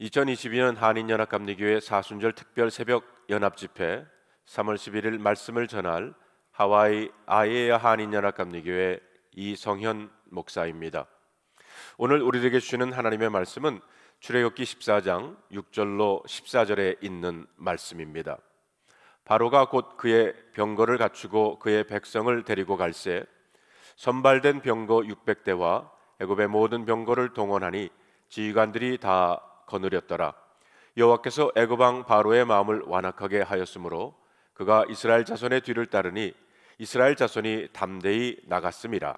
2022년 한인연합감리교회 사순절 특별 새벽 연합집회 3월 11일 말씀을 전할 하와이 아예야 한인연합감리교회 이성현 목사입니다. 오늘 우리에게 주시는 하나님의 말씀은 출애굽기 14장 6절로 14절에 있는 말씀입니다. 바로가 곧 그의 병거를 갖추고 그의 백성을 데리고 갈새 선발된 병거 600대와 애굽의 모든 병거를 동원하니 지휘관들이 다 거느렸더라. 여호와께서 애굽 왕 바로의 마음을 완악하게 하였으므로 그가 이스라엘 자손의 뒤를 따르니 이스라엘 자손이 담대히 나갔음이라.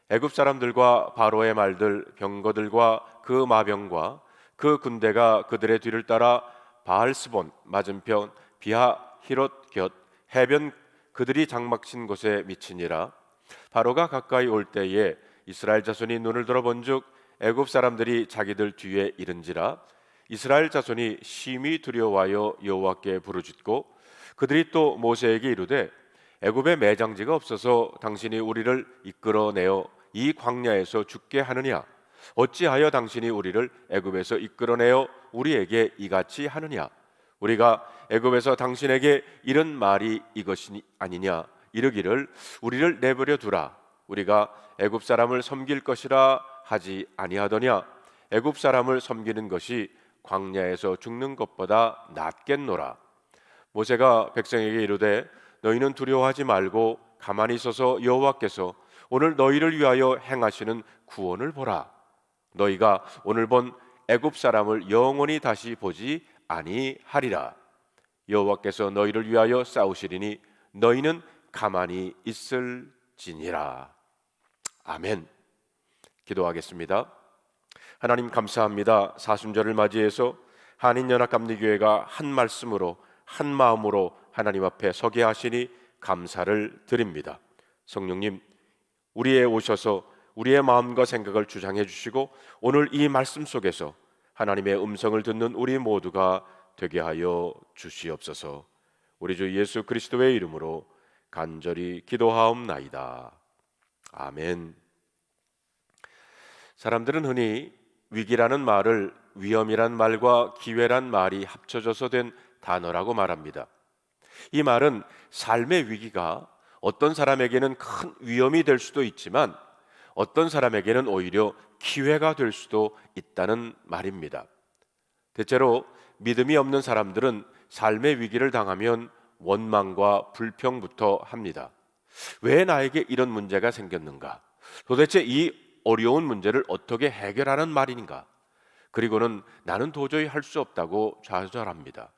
애굽 사람들과 바로의 말들 병거들과 그 마병과 그 군대가 그들의 뒤를 따라 바알스본 맞은편 비하 히롯 곁 해변 그들이 장막친 곳에 미치니라. 바로가 가까이 올 때에 이스라엘 자손이 눈을 들어 본즉 애굽 사람들이 자기들 뒤에 이른지라. 이스라엘 자손이 심히 두려워하여 여호와께 부르짖고 그들이 또 모세에게 이르되 애굽에 매장지가 없어서 당신이 우리를 이끌어내어 이 광야에서 죽게 하느냐? 어찌하여 당신이 우리를 애굽에서 이끌어내어 우리에게 이같이 하느냐? 우리가 애굽에서 당신에게 이런 말이 이것이 아니냐? 이르기를 우리를 내버려 두라. 우리가 애굽 사람을 섬길 것이라 하지 아니하더냐? 애굽 사람을 섬기는 것이 광야에서 죽는 것보다 낫겠노라. 모세가 백성에게 이르되 너희는 두려워하지 말고 가만히 있어서 여호와께서 오늘 너희를 위하여 행하시는 구원을 보라. 너희가 오늘 본 애굽 사람을 영원히 다시 보지 아니하리라. 여호와께서 너희를 위하여 싸우시리니 너희는 가만히 있을지니라. 아멘. 기도하겠습니다. 하나님 감사합니다. 사순절을 맞이해서 한인연합감리교회가 한 말씀으로 한 마음으로 하나님 앞에 서게 하시니 감사를 드립니다. 성령님, 우리에 오셔서 우리의 마음과 생각을 주장해 주시고 오늘 이 말씀 속에서 하나님의 음성을 듣는 우리 모두가 되게 하여 주시옵소서. 우리 주 예수 그리스도의 이름으로 간절히 기도하옵나이다. 아멘. 사람들은 흔히 위기라는 말을 위험이란 말과 기회란 말이 합쳐져서 된 단어라고 말합니다. 이 말은 삶의 위기가 어떤 사람에게는 큰 위험이 될 수도 있지만 어떤 사람에게는 오히려 기회가 될 수도 있다는 말입니다. 대체로 믿음이 없는 사람들은 삶의 위기를 당하면 원망과 불평부터 합니다. 왜 나에게 이런 문제가 생겼는가? 도대체 이 어려운 문제를 어떻게 해결하는 말인가? 그리고는 나는 도저히 할 수 없다고 좌절합니다.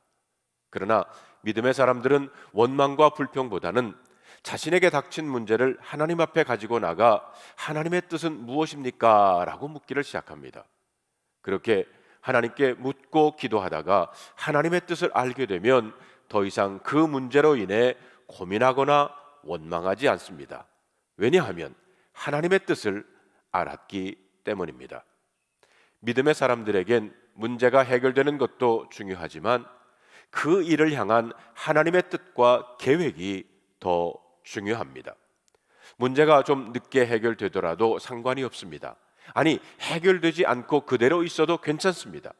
그러나 믿음의 사람들은 원망과 불평보다는 자신에게 닥친 문제를 하나님 앞에 가지고 나가 하나님의 뜻은 무엇입니까? 라고 묻기를 시작합니다. 그렇게 하나님께 묻고 기도하다가 하나님의 뜻을 알게 되면 더 이상 그 문제로 인해 고민하거나 원망하지 않습니다. 왜냐하면 하나님의 뜻을 알았기 때문입니다. 믿음의 사람들에겐 문제가 해결되는 것도 중요하지만 그 일을 향한 하나님의 뜻과 계획이 더 중요합니다. 문제가 좀 늦게 해결되더라도 상관이 없습니다. 아니, 해결되지 않고 그대로 있어도 괜찮습니다.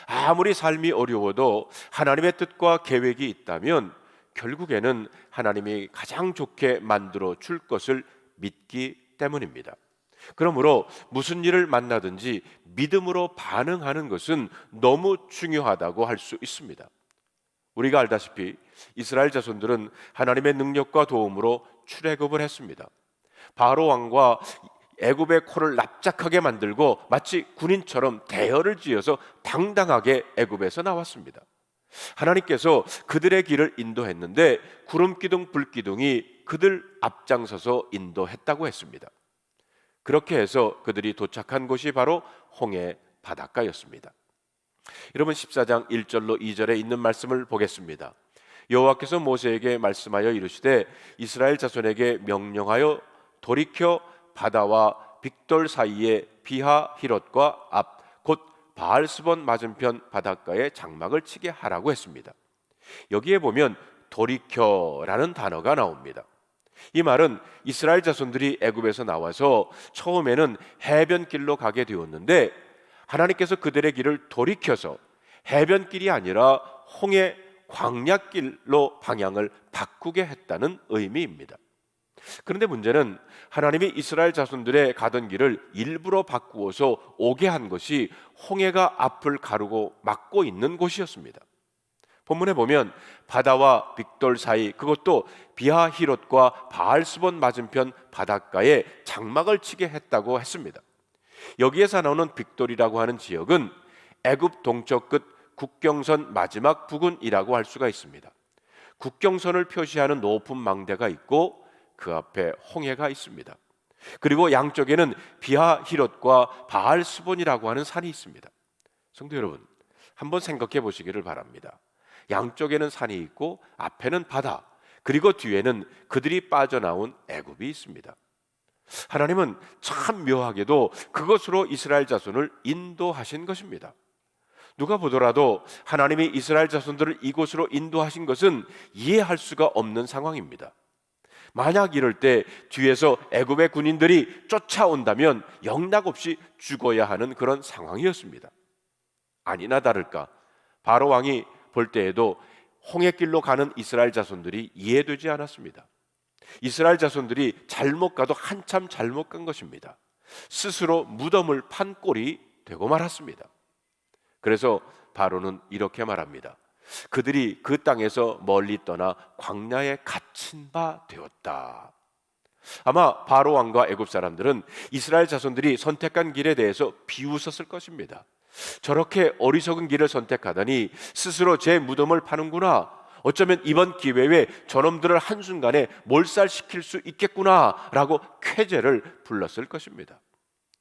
아무리 삶이 어려워도 하나님의 뜻과 계획이 있다면 결국에는 하나님이 가장 좋게 만들어 줄 것을 믿기 때문입니다. 그러므로 무슨 일을 만나든지 믿음으로 반응하는 것은 너무 중요하다고 할 수 있습니다. 우리가 알다시피 이스라엘 자손들은 하나님의 능력과 도움으로 출애굽을 했습니다. 바로 왕과 애굽의 코를 납작하게 만들고 마치 군인처럼 대열을 지어서 당당하게 애굽에서 나왔습니다. 하나님께서 그들의 길을 인도했는데 구름기둥 불기둥이 그들 앞장서서 인도했다고 했습니다. 그렇게 해서 그들이 도착한 곳이 바로 홍해 바닷가였습니다. 여러분 14장 1절로 2절에 있는 말씀을 보겠습니다. 여호와께서 모세에게 말씀하여 이르시되 이스라엘 자손에게 명령하여 돌이켜 바다와 빅돌 사이에 비하 히롯과 앞 곧 바알스본 맞은편 바닷가에 장막을 치게 하라고 했습니다. 여기에 보면 돌이켜라는 단어가 나옵니다. 이 말은 이스라엘 자손들이 애굽에서 나와서 처음에는 해변길로 가게 되었는데 하나님께서 그들의 길을 돌이켜서 해변길이 아니라 홍해 광야길로 방향을 바꾸게 했다는 의미입니다. 그런데 문제는 하나님이 이스라엘 자손들의 가던 길을 일부러 바꾸어서 오게 한 것이 홍해가 앞을 가르고 막고 있는 곳이었습니다. 본문에 보면 바다와 빅돌 사이, 그것도 비하히롯과 바알스본 맞은편 바닷가에 장막을 치게 했다고 했습니다. 여기에서 나오는 빅돌이라고 하는 지역은 애굽 동쪽 끝 국경선 마지막 부근이라고 할 수가 있습니다. 국경선을 표시하는 높은 망대가 있고 그 앞에 홍해가 있습니다. 그리고 양쪽에는 비하히롯과 바알스본이라고 하는 산이 있습니다. 성도 여러분, 한번 생각해 보시기를 바랍니다. 양쪽에는 산이 있고 앞에는 바다, 그리고 뒤에는 그들이 빠져나온 애굽이 있습니다. 하나님은 참 묘하게도 그것으로 이스라엘 자손을 인도하신 것입니다. 누가 보더라도 하나님이 이스라엘 자손들을 이곳으로 인도하신 것은 이해할 수가 없는 상황입니다. 만약 이럴 때 뒤에서 애굽의 군인들이 쫓아온다면 영락없이 죽어야 하는 그런 상황이었습니다. 아니나 다를까 바로 왕이 볼 때에도 홍해길로 가는 이스라엘 자손들이 이해되지 않았습니다. 이스라엘 자손들이 잘못 가도 한참 잘못 간 것입니다. 스스로 무덤을 판 꼴이 되고 말았습니다. 그래서 바로는 이렇게 말합니다. 그들이 그 땅에서 멀리 떠나 광야에 갇힌 바 되었다. 아마 바로 왕과 애굽 사람들은 이스라엘 자손들이 선택한 길에 대해서 비웃었을 것입니다. 저렇게 어리석은 길을 선택하다니 스스로 제 무덤을 파는구나. 어쩌면 이번 기회에 저놈들을 한순간에 몰살시킬 수 있겠구나 라고 쾌재를 불렀을 것입니다.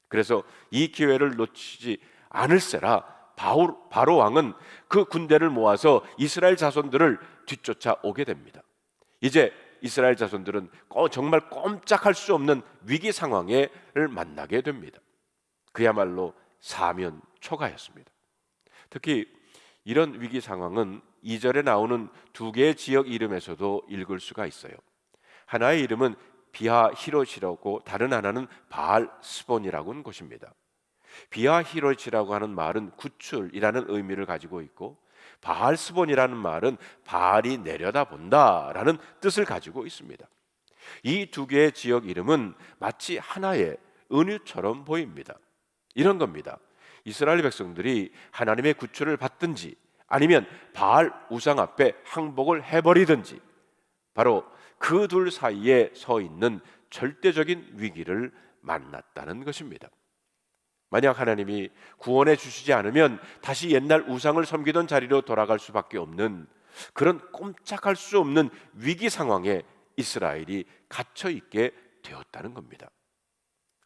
그래서 이 기회를 놓치지 않을세라 바로 왕은 그 군대를 모아서 이스라엘 자손들을 뒤쫓아 오게 됩니다. 이제 이스라엘 자손들은 정말 꼼짝할 수 없는 위기 상황을 만나게 됩니다. 그야말로 사면초가였습니다. 특히 이런 위기 상황은 2절에 나오는 두 개의 지역 이름에서도 읽을 수가 있어요. 하나의 이름은 비하히롯이라고 다른 하나는 바알스본이라고 하는 곳입니다. 비하히롯이라고 하는 말은 구출이라는 의미를 가지고 있고 바알스본이라는 말은 바알이 내려다본다라는 뜻을 가지고 있습니다. 이 두 개의 지역 이름은 마치 하나의 은유처럼 보입니다. 이런 겁니다. 이스라엘 백성들이 하나님의 구출을 받든지 아니면 바알 우상 앞에 항복을 해버리든지 바로 그 둘 사이에 서 있는 절대적인 위기를 만났다는 것입니다. 만약 하나님이 구원해 주시지 않으면 다시 옛날 우상을 섬기던 자리로 돌아갈 수밖에 없는 그런 꼼짝할 수 없는 위기 상황에 이스라엘이 갇혀 있게 되었다는 겁니다.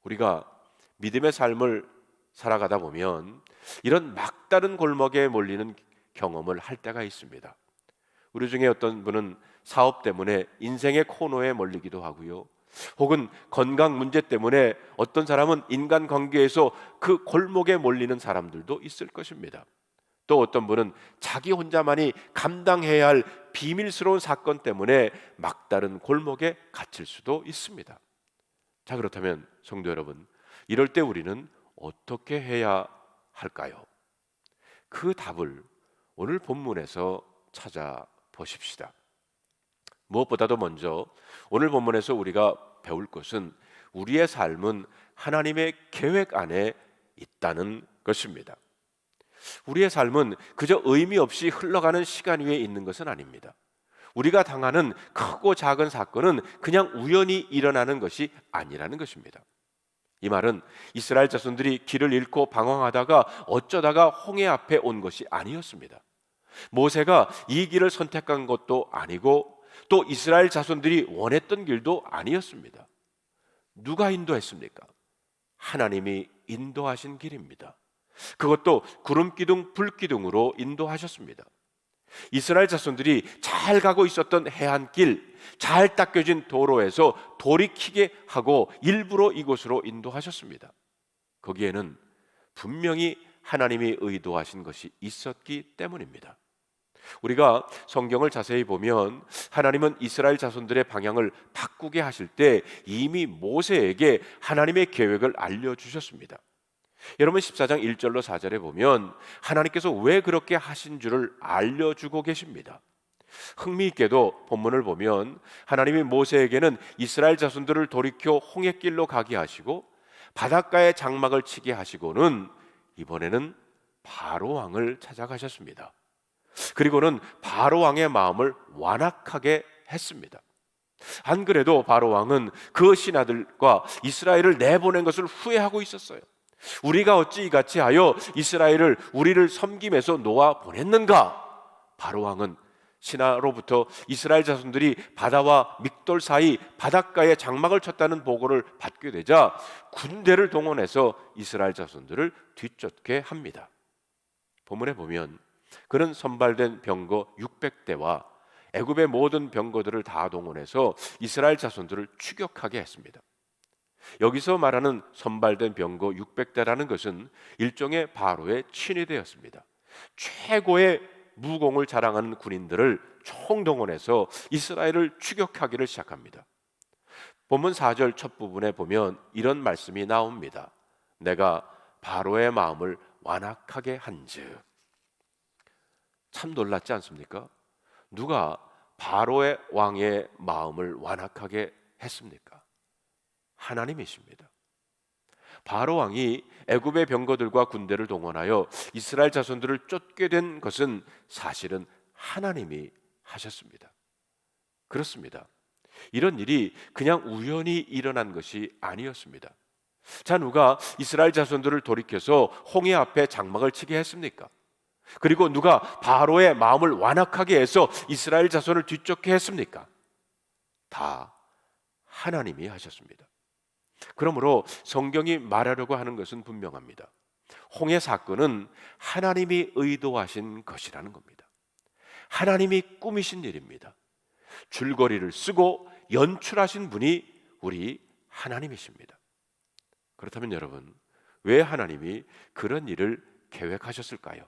우리가 믿음의 삶을 살아가다 보면 이런 막다른 골목에 몰리는 경험을 할 때가 있습니다. 우리 중에 어떤 분은 사업 때문에 인생의 코너에 몰리기도 하고요. 혹은 건강 문제 때문에 어떤 사람은 인간관계에서 그 골목에 몰리는 사람들도 있을 것입니다. 또 어떤 분은 자기 혼자만이 감당해야 할 비밀스러운 사건 때문에 막다른 골목에 갇힐 수도 있습니다. 자, 그렇다면 성도 여러분, 이럴 때 우리는 어떻게 해야 할까요? 그 답을 오늘 본문에서 찾아보십시다. 무엇보다도 먼저 오늘 본문에서 우리가 배울 것은 우리의 삶은 하나님의 계획 안에 있다는 것입니다. 우리의 삶은 그저 의미 없이 흘러가는 시간 위에 있는 것은 아닙니다. 우리가 당하는 크고 작은 사건은 그냥 우연히 일어나는 것이 아니라는 것입니다. 이 말은 이스라엘 자손들이 길을 잃고 방황하다가 어쩌다가 홍해 앞에 온 것이 아니었습니다. 모세가 이 길을 선택한 것도 아니고 또 이스라엘 자손들이 원했던 길도 아니었습니다. 누가 인도했습니까? 하나님이 인도하신 길입니다. 그것도 구름기둥 불기둥으로 인도하셨습니다. 이스라엘 자손들이 잘 가고 있었던 해안길, 잘 닦여진 도로에서 돌이키게 하고 일부러 이곳으로 인도하셨습니다. 거기에는 분명히 하나님이 의도하신 것이 있었기 때문입니다. 우리가 성경을 자세히 보면 하나님은 이스라엘 자손들의 방향을 바꾸게 하실 때 이미 모세에게 하나님의 계획을 알려주셨습니다. 여러분 14장 1절로 4절에 보면 하나님께서 왜 그렇게 하신 줄을 알려주고 계십니다. 흥미있게도 본문을 보면 하나님이 모세에게는 이스라엘 자손들을 돌이켜 홍해길로 가게 하시고 바닷가에 장막을 치게 하시고는 이번에는 바로 왕을 찾아가셨습니다. 그리고는 바로 왕의 마음을 완악하게 했습니다. 안 그래도 바로 왕은 그 신하들과 이스라엘을 내보낸 것을 후회하고 있었어요. 우리가 어찌 이같이 하여 이스라엘을 우리를 섬김에서 놓아 보냈는가? 바로 왕은 신하로부터 이스라엘 자손들이 바다와 믹돌 사이 바닷가에 장막을 쳤다는 보고를 받게 되자 군대를 동원해서 이스라엘 자손들을 뒤쫓게 합니다. 본문에 보면 그는 선발된 병거 600대와 애굽의 모든 병거들을 다 동원해서 이스라엘 자손들을 추격하게 했습니다. 여기서 말하는 선발된 병거 600대라는 것은 일종의 바로의 친위대였습니다. 최고의 무공을 자랑하는 군인들을 총동원해서 이스라엘을 추격하기를 시작합니다. 본문 4절 첫 부분에 보면 이런 말씀이 나옵니다. 내가 바로의 마음을 완악하게 한즉. 참 놀랐지 않습니까? 누가 바로의 왕의 마음을 완악하게 했습니까? 하나님이십니다. 바로 왕이 애굽의 병거들과 군대를 동원하여 이스라엘 자손들을 쫓게 된 것은 사실은 하나님이 하셨습니다. 그렇습니다. 이런 일이 그냥 우연히 일어난 것이 아니었습니다. 자, 누가 이스라엘 자손들을 돌이켜서 홍해 앞에 장막을 치게 했습니까? 그리고 누가 바로의 마음을 완악하게 해서 이스라엘 자손을 뒤쫓게 했습니까? 다 하나님이 하셨습니다. 그러므로 성경이 말하려고 하는 것은 분명합니다. 홍해 사건은 하나님이 의도하신 것이라는 겁니다. 하나님이 꾸미신 일입니다. 줄거리를 쓰고 연출하신 분이 우리 하나님이십니다. 그렇다면 여러분, 왜 하나님이 그런 일을 계획하셨을까요?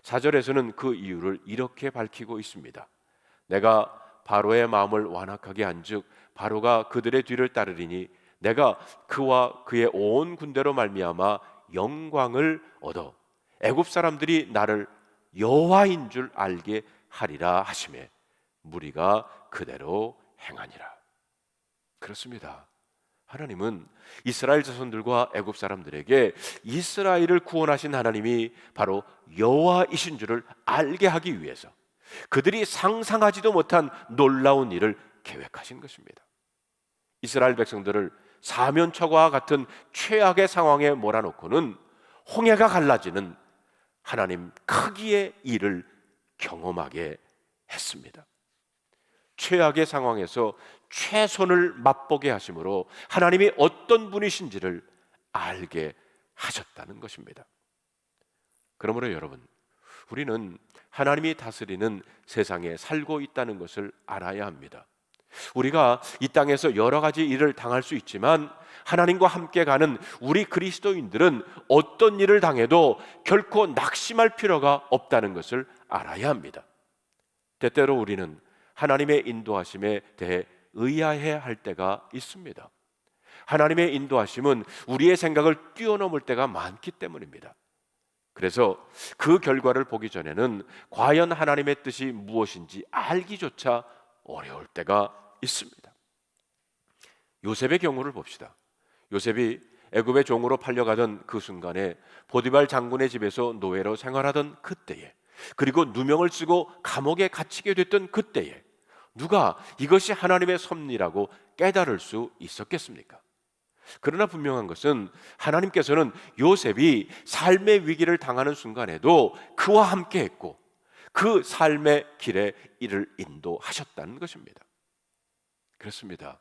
4절에서는 그 이유를 이렇게 밝히고 있습니다. 내가 바로의 마음을 완악하게 한즉 바로가 그들의 뒤를 따르리니 내가 그와 그의 온 군대로 말미암아 영광을 얻어 애굽 사람들이 나를 여호와인 줄 알게 하리라 하시매 무리가 그대로 행하니라. 그렇습니다. 하나님은 이스라엘 자손들과 애굽 사람들에게 이스라엘을 구원하신 하나님이 바로 여호와이신 줄을 알게 하기 위해서 그들이 상상하지도 못한 놀라운 일을 계획하신 것입니다. 이스라엘 백성들을 사면초가와 같은 최악의 상황에 몰아놓고는 홍해가 갈라지는 하나님 크기의 일을 경험하게 했습니다. 최악의 상황에서 최선을 맛보게 하심으로 하나님이 어떤 분이신지를 알게 하셨다는 것입니다. 그러므로 여러분, 우리는 하나님이 다스리는 세상에 살고 있다는 것을 알아야 합니다. 우리가 이 땅에서 여러 가지 일을 당할 수 있지만 하나님과 함께 가는 우리 그리스도인들은 어떤 일을 당해도 결코 낙심할 필요가 없다는 것을 알아야 합니다. 때때로 우리는 하나님의 인도하심에 대해 의아해 할 때가 있습니다. 하나님의 인도하심은 우리의 생각을 뛰어넘을 때가 많기 때문입니다. 그래서 그 결과를 보기 전에는 과연 하나님의 뜻이 무엇인지 알기조차 어려울 때가 있습니다. 요셉의 경우를 봅시다. 요셉이 애굽의 종으로 팔려가던 그 순간에 보디발 장군의 집에서 노예로 생활하던 그때에, 그리고 누명을 쓰고 감옥에 갇히게 됐던 그때에 누가 이것이 하나님의 섭리라고 깨달을 수 있었겠습니까? 그러나 분명한 것은 하나님께서는 요셉이 삶의 위기를 당하는 순간에도 그와 함께 했고 그 삶의 길에 이를 인도하셨다는 것입니다. 그렇습니다.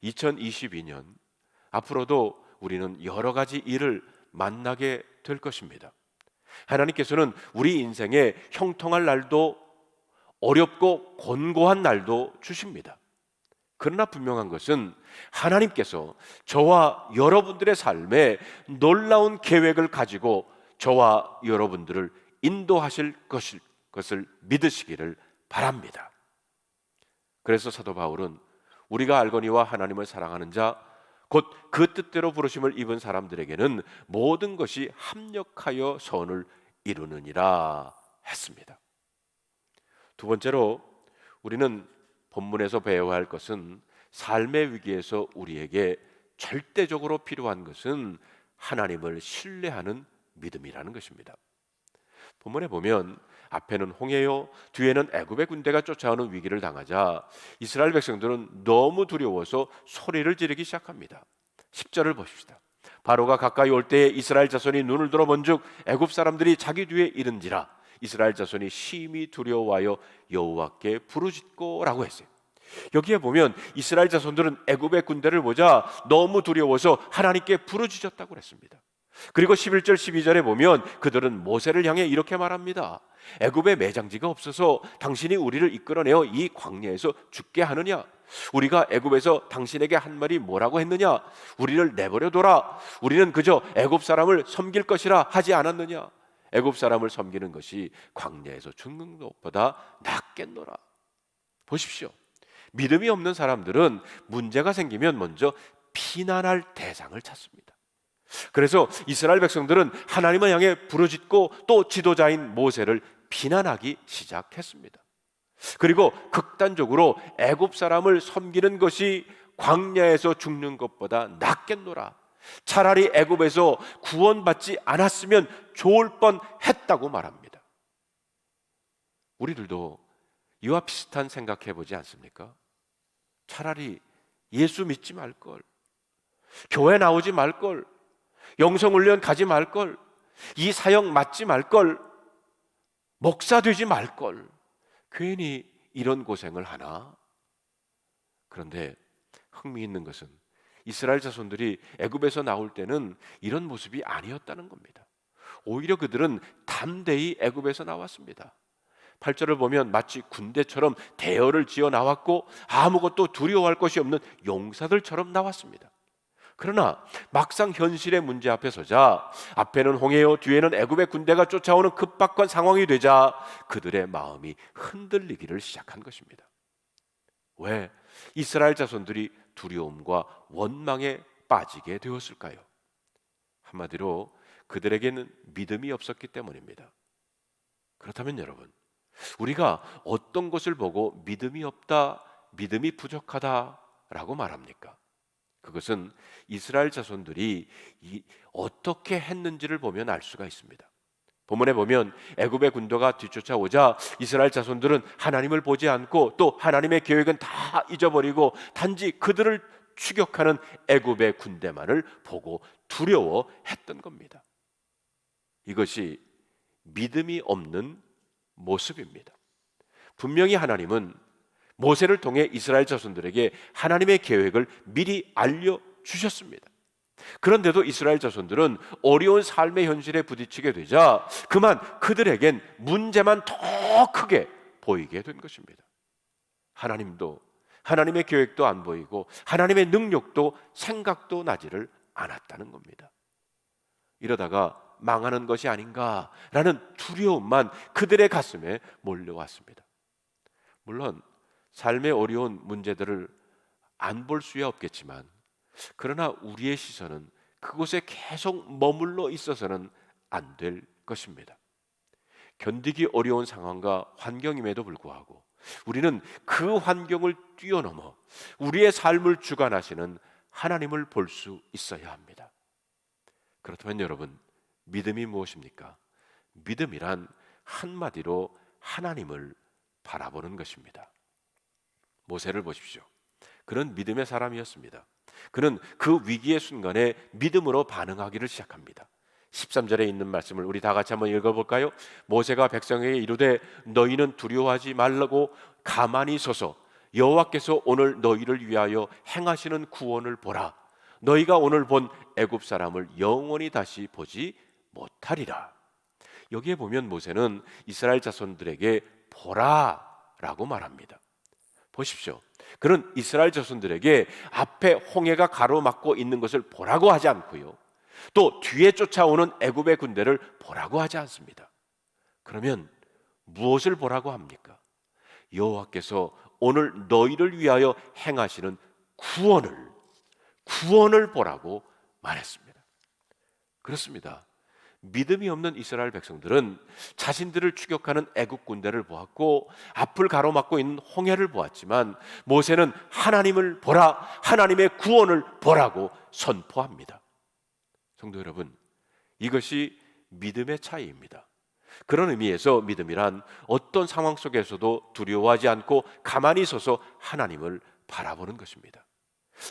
2022년 앞으로도 우리는 여러 가지 일을 만나게 될 것입니다. 하나님께서는 우리 인생에 형통할 날도 어렵고 곤고한 날도 주십니다. 그러나 분명한 것은 하나님께서 저와 여러분들의 삶에 놀라운 계획을 가지고 저와 여러분들을 인도하실 것을 믿으시기를 바랍니다. 그래서 사도 바울은 우리가 알거니와 하나님을 사랑하는 자 곧 그 뜻대로 부르심을 입은 사람들에게는 모든 것이 합력하여 선을 이루느니라 했습니다. 두 번째로 우리는 본문에서 배워야 할 것은 삶의 위기에서 우리에게 절대적으로 필요한 것은 하나님을 신뢰하는 믿음이라는 것입니다. 본문에 보면 앞에는 홍해요, 뒤에는 애굽의 군대가 쫓아오는 위기를 당하자 이스라엘 백성들은 너무 두려워서 소리를 지르기 시작합니다. 10절을 보십시다. 바로가 가까이 올 때에 이스라엘 자손이 눈을 들어 본즉 애굽 사람들이 자기 뒤에 이른지라 이스라엘 자손이 심히 두려워하여 여호와께 부르짖고라고 했어요. 여기에 보면 이스라엘 자손들은 애굽의 군대를 보자 너무 두려워서 하나님께 부르짖었다고 했습니다. 그리고 11절 12절에 보면 그들은 모세를 향해 이렇게 말합니다. 애굽에 매장지가 없어서 당신이 우리를 이끌어내어 이 광야에서 죽게 하느냐? 우리가 애굽에서 당신에게 한 말이 뭐라고 했느냐? 우리를 내버려둬라. 우리는 그저 애굽 사람을 섬길 것이라 하지 않았느냐? 애굽 사람을 섬기는 것이 광야에서 죽는 것보다 낫겠노라. 보십시오. 믿음이 없는 사람들은 문제가 생기면 먼저 비난할 대상을 찾습니다. 그래서 이스라엘 백성들은 하나님을 향해 부르짖고 또 지도자인 모세를 비난하기 시작했습니다. 그리고 극단적으로 애굽 사람을 섬기는 것이 광야에서 죽는 것보다 낫겠노라. 차라리 애굽에서 구원받지 않았으면 좋을 뻔했다고 말합니다. 우리들도 이와 비슷한 생각해 보지 않습니까? 차라리 예수 믿지 말걸, 교회 나오지 말걸, 영성훈련 가지 말걸, 이 사역 맡지 말걸, 목사 되지 말걸, 괜히 이런 고생을 하나? 그런데 흥미있는 것은 이스라엘 자손들이 애굽에서 나올 때는 이런 모습이 아니었다는 겁니다. 오히려 그들은 담대히 애굽에서 나왔습니다. 8절을 보면 마치 군대처럼 대열을 지어 나왔고 아무것도 두려워할 것이 없는 용사들처럼 나왔습니다. 그러나 막상 현실의 문제 앞에 서자 앞에는 홍해요, 뒤에는 애굽의 군대가 쫓아오는 급박한 상황이 되자 그들의 마음이 흔들리기를 시작한 것입니다. 왜 이스라엘 자손들이 두려움과 원망에 빠지게 되었을까요? 한마디로 그들에게는 믿음이 없었기 때문입니다. 그렇다면 여러분, 우리가 어떤 것을 보고 믿음이 없다, 믿음이 부족하다라고 말합니까? 그것은 이스라엘 자손들이 어떻게 했는지를 보면 알 수가 있습니다. 본문에 보면 애굽의 군대가 뒤쫓아오자 이스라엘 자손들은 하나님을 보지 않고 또 하나님의 계획은 다 잊어버리고 단지 그들을 추격하는 애굽의 군대만을 보고 두려워했던 겁니다. 이것이 믿음이 없는 모습입니다. 분명히 하나님은 모세를 통해 이스라엘 자손들에게 하나님의 계획을 미리 알려주셨습니다. 그런데도 이스라엘 자손들은 어려운 삶의 현실에 부딪히게 되자 그만 그들에겐 문제만 더 크게 보이게 된 것입니다. 하나님도 하나님의 계획도 안 보이고 하나님의 능력도 생각도 나지를 않았다는 겁니다. 이러다가 망하는 것이 아닌가라는 두려움만 그들의 가슴에 몰려왔습니다. 물론 삶의 어려운 문제들을 안 볼 수야 없겠지만 그러나 우리의 시선은 그곳에 계속 머물러 있어서는 안 될 것입니다. 견디기 어려운 상황과 환경임에도 불구하고 우리는 그 환경을 뛰어넘어 우리의 삶을 주관하시는 하나님을 볼 수 있어야 합니다. 그렇다면 여러분, 믿음이 무엇입니까? 믿음이란 한마디로 하나님을 바라보는 것입니다. 모세를 보십시오. 그는 믿음의 사람이었습니다. 그는 그 위기의 순간에 믿음으로 반응하기를 시작합니다. 13절에 있는 말씀을 우리 다 같이 한번 읽어볼까요? 모세가 백성에게 이르되 너희는 두려워하지 말라고 가만히 서서 여호와께서 오늘 너희를 위하여 행하시는 구원을 보라. 너희가 오늘 본 애굽 사람을 영원히 다시 보지 못하리라. 여기에 보면 모세는 이스라엘 자손들에게 보라라고 말합니다. 보십시오. 그는 이스라엘 자손들에게 앞에 홍해가 가로막고 있는 것을 보라고 하지 않고요, 또 뒤에 쫓아오는 애굽의 군대를 보라고 하지 않습니다. 그러면 무엇을 보라고 합니까? 여호와께서 오늘 너희를 위하여 행하시는 구원을 보라고 말했습니다. 그렇습니다. 믿음이 없는 이스라엘 백성들은 자신들을 추격하는 애국 군대를 보았고 앞을 가로막고 있는 홍해를 보았지만 모세는 하나님을 보라, 하나님의 구원을 보라고 선포합니다. 성도 여러분, 이것이 믿음의 차이입니다. 그런 의미에서 믿음이란 어떤 상황 속에서도 두려워하지 않고 가만히 서서 하나님을 바라보는 것입니다.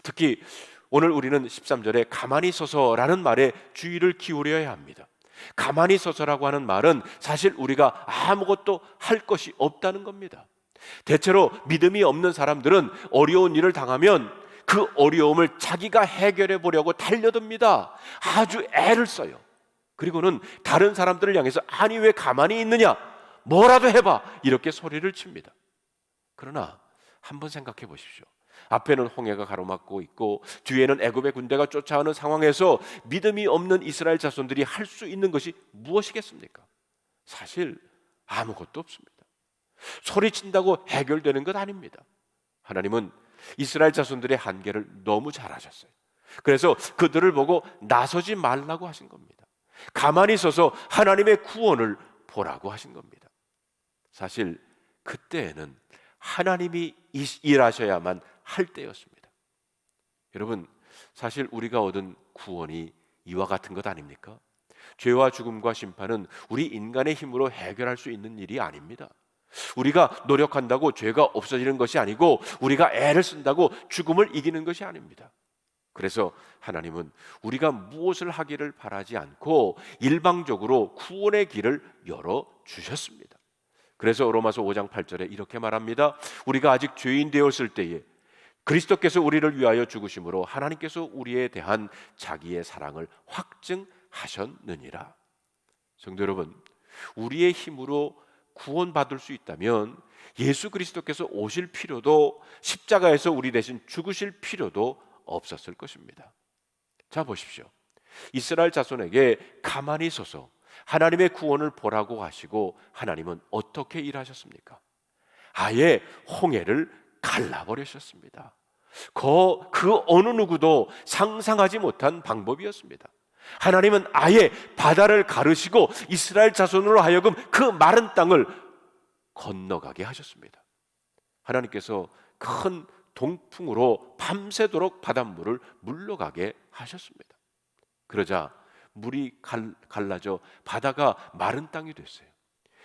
특히 오늘 우리는 13절에 가만히 서서라는 말에 주의를 기울여야 합니다. 가만히 서서라고 하는 말은 사실 우리가 아무것도 할 것이 없다는 겁니다. 대체로 믿음이 없는 사람들은 어려운 일을 당하면 그 어려움을 자기가 해결해 보려고 달려듭니다. 아주 애를 써요. 그리고는 다른 사람들을 향해서 아니 왜 가만히 있느냐, 뭐라도 해봐, 이렇게 소리를 칩니다. 그러나 한번 생각해 보십시오. 앞에는 홍해가 가로막고 있고 뒤에는 애굽의 군대가 쫓아오는 상황에서 믿음이 없는 이스라엘 자손들이 할 수 있는 것이 무엇이겠습니까? 사실 아무것도 없습니다. 소리친다고 해결되는 것 아닙니다. 하나님은 이스라엘 자손들의 한계를 너무 잘 아셨어요. 그래서 그들을 보고 나서지 말라고 하신 겁니다. 가만히 서서 하나님의 구원을 보라고 하신 겁니다. 사실 그때에는 하나님이 일하셔야만 할 때였습니다. 여러분, 사실 우리가 얻은 구원이 이와 같은 것 아닙니까? 죄와 죽음과 심판은 우리 인간의 힘으로 해결할 수 있는 일이 아닙니다. 우리가 노력한다고 죄가 없어지는 것이 아니고 우리가 애를 쓴다고 죽음을 이기는 것이 아닙니다. 그래서 하나님은 우리가 무엇을 하기를 바라지 않고 일방적으로 구원의 길을 열어주셨습니다. 그래서 로마서 5장 8절에 이렇게 말합니다. 우리가 아직 죄인 되었을 때에 그리스도께서 우리를 위하여 죽으심으로 하나님께서 우리에 대한 자기의 사랑을 확증하셨느니라. 성도 여러분, 우리의 힘으로 구원받을 수 있다면 예수 그리스도께서 오실 필요도, 십자가에서 우리 대신 죽으실 필요도 없었을 것입니다. 자, 보십시오. 이스라엘 자손에게 가만히 서서 하나님의 구원을 보라고 하시고 하나님은 어떻게 일하셨습니까? 아예 홍해를 갈라버리셨습니다. 그 어느 누구도 상상하지 못한 방법이었습니다. 하나님은 아예 바다를 가르시고 이스라엘 자손으로 하여금 그 마른 땅을 건너가게 하셨습니다. 하나님께서 큰 동풍으로 밤새도록 바닷물을 물러가게 하셨습니다. 그러자 물이 갈라져 바다가 마른 땅이 됐어요.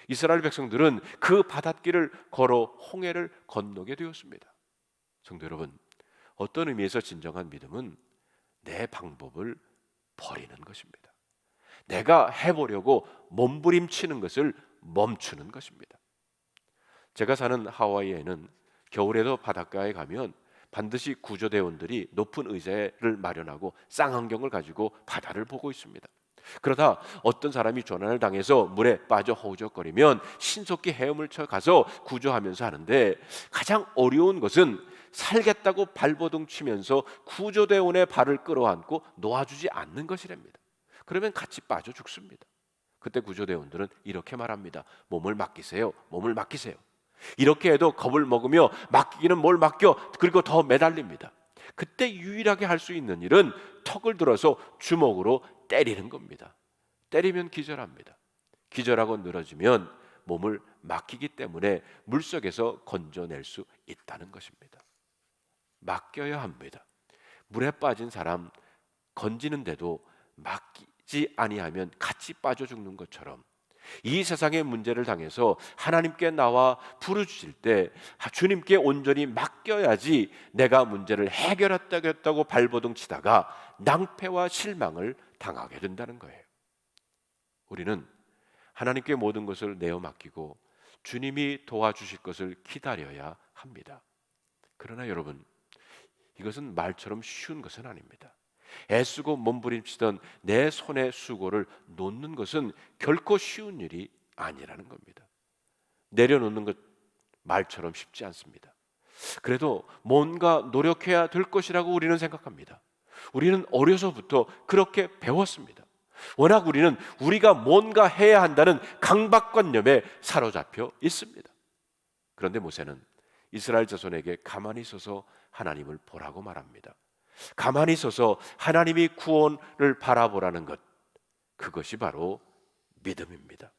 이스라엘 백성들은 그 바닷길을 걸어 홍해를 건너게 되었습니다. 성도 여러분, 어떤 의미에서 진정한 믿음은 내 방법을 버리는 것입니다. 내가 해보려고 몸부림치는 것을 멈추는 것입니다. 제가 사는 하와이에는 겨울에도 바닷가에 가면 반드시 구조대원들이 높은 의자를 마련하고 쌍안경을 가지고 바다를 보고 있습니다. 그러다 어떤 사람이 조난을 당해서 물에 빠져 허우적거리면 신속히 헤엄을 쳐 가서 구조하면서 하는데, 가장 어려운 것은 살겠다고 발버둥 치면서 구조대원의 발을 끌어안고 놓아주지 않는 것이랍니다. 그러면 같이 빠져 죽습니다. 그때 구조대원들은 이렇게 말합니다. 몸을 맡기세요. 몸을 맡기세요. 이렇게 해도 겁을 먹으며 맡기기는 뭘 맡겨, 그리고 더 매달립니다. 그때 유일하게 할 수 있는 일은 턱을 들어서 주먹으로 때리는 겁니다. 때리면 기절합니다. 기절하고 늘어지면 몸을 맡기기 때문에 물속에서 건져낼 수 있다는 것입니다. 맡겨야 합니다. 물에 빠진 사람 건지는데도 맡기지 아니하면 같이 빠져 죽는 것처럼, 이 세상의 문제를 당해서 하나님께 나와 부르짖을 때 주님께 온전히 맡겨야지 내가 문제를 해결했다고 발버둥 치다가 낭패와 실망을 당하게 된다는 거예요. 우리는 하나님께 모든 것을 내어 맡기고 주님이 도와주실 것을 기다려야 합니다. 그러나 여러분, 이것은 말처럼 쉬운 것은 아닙니다. 애쓰고 몸부림치던 내 손의 수고를 놓는 것은 결코 쉬운 일이 아니라는 겁니다. 내려놓는 것 말처럼 쉽지 않습니다. 그래도 뭔가 노력해야 될 것이라고 우리는 생각합니다. 우리는 어려서부터 그렇게 배웠습니다. 워낙 우리는 우리가 뭔가 해야 한다는 강박관념에 사로잡혀 있습니다. 그런데 모세는 이스라엘 자손에게 가만히 서서 하나님을 보라고 말합니다. 가만히 서서 하나님이 구원을 바라보라는 것, 그것이 바로 믿음입니다.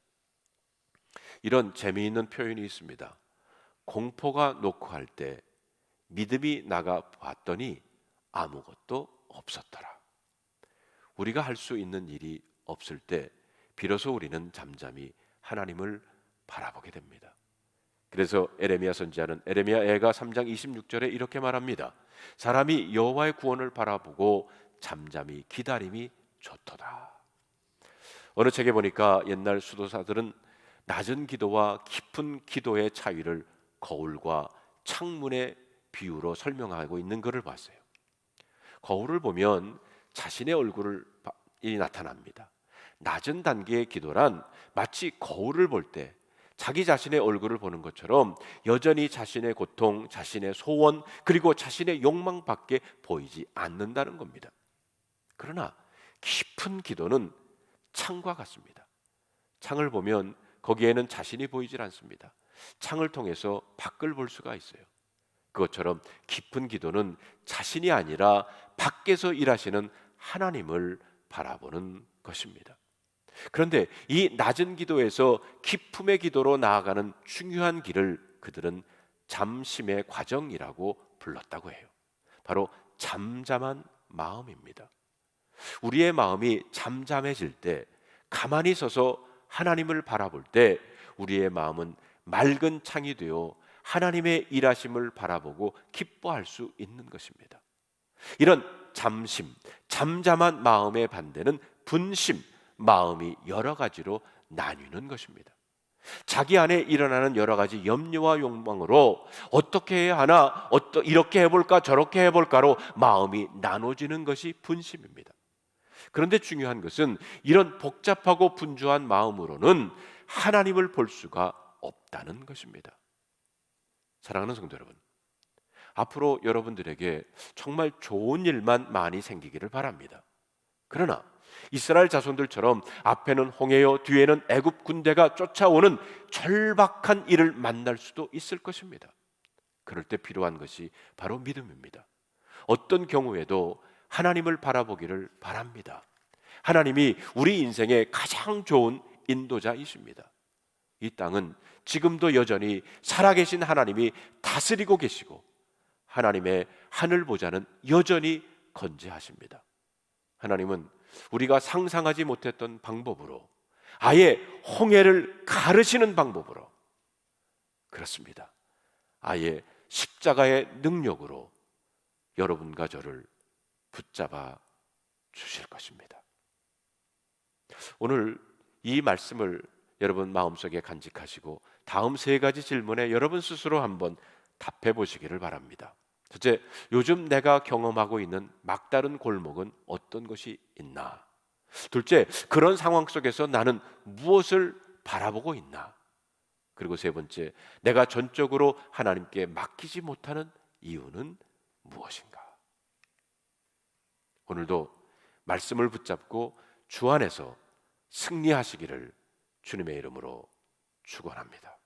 이런 재미있는 표현이 있습니다. 공포가 놓고 할 때 믿음이 나가 봤더니 아무것도 없었더라. 우리가 할 수 있는 일이 없을 때 비로소 우리는 잠잠히 하나님을 바라보게 됩니다. 그래서 에레미야 선지자는 에레미야 애가 3장 26절에 이렇게 말합니다. 사람이 여호와의 구원을 바라보고 잠잠히 기다림이 좋도다. 어느 책에 보니까 옛날 수도사들은 낮은 기도와 깊은 기도의 차이를 거울과 창문의 비유로 설명하고 있는 것을 봤어요. 거울을 보면 자신의 얼굴이 나타납니다. 낮은 단계의 기도란 마치 거울을 볼 때 자기 자신의 얼굴을 보는 것처럼 여전히 자신의 고통, 자신의 소원, 그리고 자신의 욕망밖에 보이지 않는다는 겁니다. 그러나 깊은 기도는 창과 같습니다. 창을 보면 거기에는 자신이 보이질 않습니다. 창을 통해서 밖을 볼 수가 있어요. 그것처럼 깊은 기도는 자신이 아니라 밖에서 일하시는 하나님을 바라보는 것입니다. 그런데 이 낮은 기도에서 깊음의 기도로 나아가는 중요한 길을 그들은 잠심의 과정이라고 불렀다고 해요. 바로 잠잠한 마음입니다. 우리의 마음이 잠잠해질 때, 가만히 서서 하나님을 바라볼 때 우리의 마음은 맑은 창이 되어 하나님의 일하심을 바라보고 기뻐할 수 있는 것입니다. 이런 잠심, 잠잠한 마음의 반대는 분심, 마음이 여러 가지로 나뉘는 것입니다. 자기 안에 일어나는 여러 가지 염려와 욕망으로 어떻게 해야 하나, 이렇게 해볼까 저렇게 해볼까로 마음이 나눠지는 것이 분심입니다. 그런데 중요한 것은 이런 복잡하고 분주한 마음으로는 하나님을 볼 수가 없다는 것입니다. 사랑하는 성도 여러분, 앞으로 여러분들에게 정말 좋은 일만 많이 생기기를 바랍니다. 그러나 이스라엘 자손들처럼 앞에는 홍해요, 뒤에는 애굽 군대가 쫓아오는 절박한 일을 만날 수도 있을 것입니다. 그럴 때 필요한 것이 바로 믿음입니다. 어떤 경우에도 하나님을 바라보기를 바랍니다. 하나님이 우리 인생의 가장 좋은 인도자이십니다. 이 땅은 지금도 여전히 살아계신 하나님이 다스리고 계시고 하나님의 하늘 보좌는 여전히 건재하십니다. 하나님은 우리가 상상하지 못했던 방법으로, 아예 홍해를 가르시는 방법으로, 그렇습니다, 아예 십자가의 능력으로 여러분과 저를 붙잡아 주실 것입니다. 오늘 이 말씀을 여러분 마음속에 간직하시고 다음 세 가지 질문에 여러분 스스로 한번 답해 보시기를 바랍니다. 첫째, 요즘 내가 경험하고 있는 막다른 골목은 어떤 것이 있나? 둘째, 그런 상황 속에서 나는 무엇을 바라보고 있나? 그리고 세 번째, 내가 전적으로 하나님께 맡기지 못하는 이유는 무엇인가? 오늘도 말씀을 붙잡고 주 안에서 승리하시기를 주님의 이름으로 축원합니다.